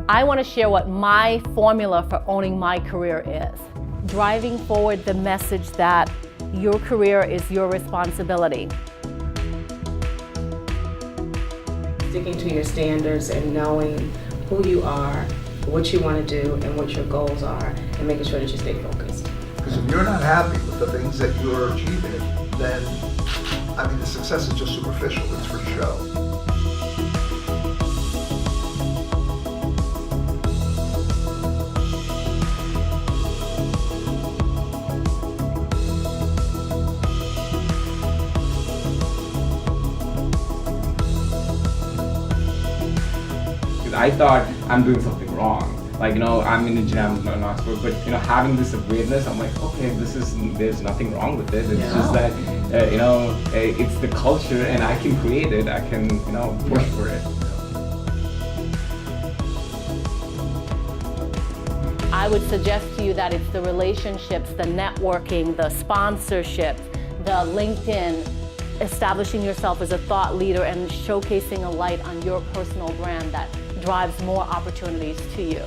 I want to share what my formula for owning my career is. Driving forward the message that your career is your responsibility. Sticking to your standards and knowing who you are, what you want to do, and what your goals are, and making sure that you stay focused. Because if you're not happy with the things that you're achieving, then, I mean, the success is just superficial, it's for show. I thought I'm doing something wrong. Like, I'm in engineering, I'm in Oxford, but having this awareness, I'm like, okay, there's nothing wrong with it. It's just that, it's the culture, and I can create it. I can, push for it. I would suggest to you that it's the relationships, the networking, the sponsorships, the LinkedIn, establishing yourself as a thought leader and showcasing a light on your personal brand that drives more opportunities to you.